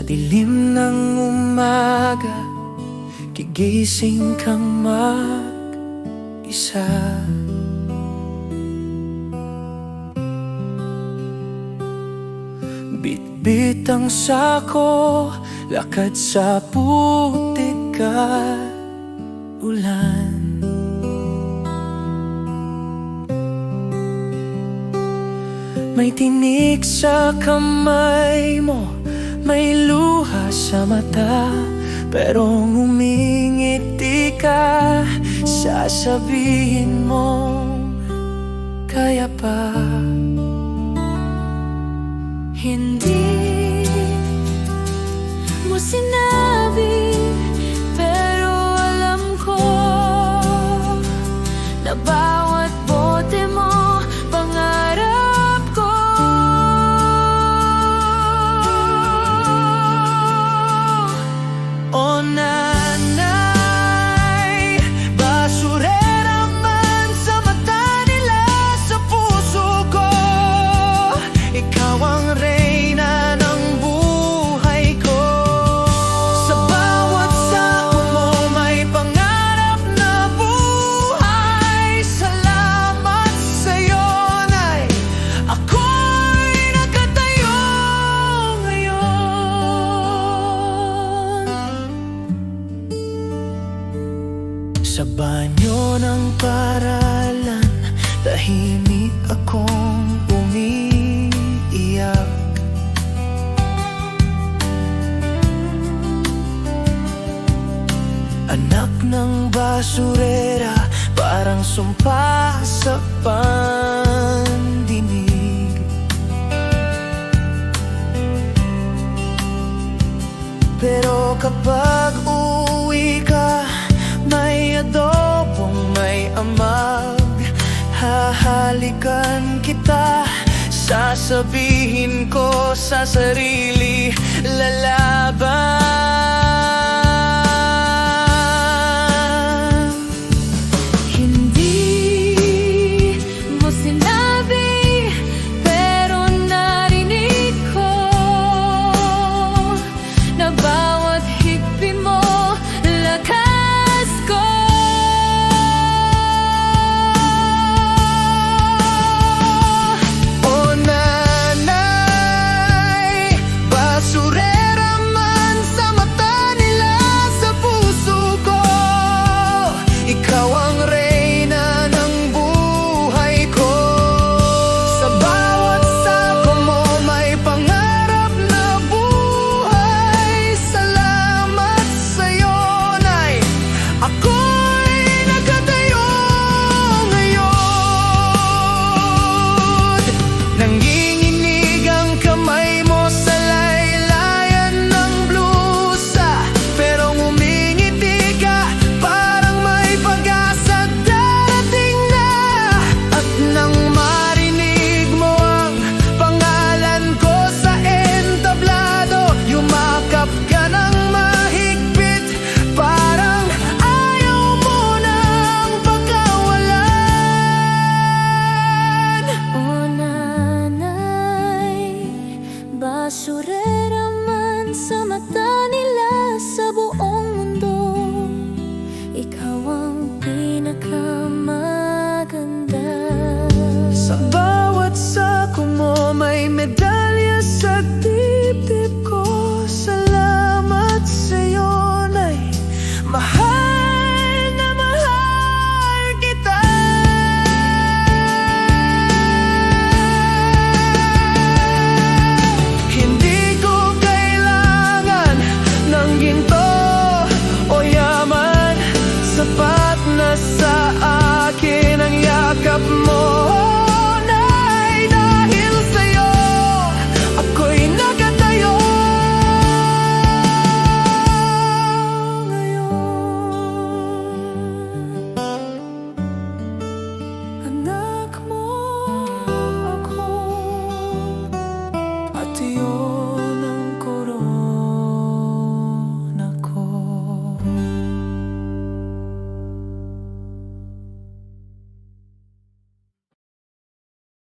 dilim ng umaga, gigising kang mag-isa. Bitbit ang sako, lakad sa putik at ulan. May tinik sa kamay mo, may luha sa mata, pero ngumingiti ka, sasabihin mo kaya pa. Hindi mo sinabi, pero alam ko na bawat bote mo, pangarap ko. O nanay, basurera man sa mata nila, sa puso ko ikaw ang reyna ng buhay ko. Sa bawat sako mo may pangarap na buhay. Salamat sa'yo, Nay, ako'y nakatayo ngayon. Sa banyo ng paralan, tahimik akong umiiyak. Anak ng basurera, parang sumpa sa pandinig. Pero kapag uuwi ka, may adobong may amag, hahalikan kita, sasabihin ko sa sarili, lalaban.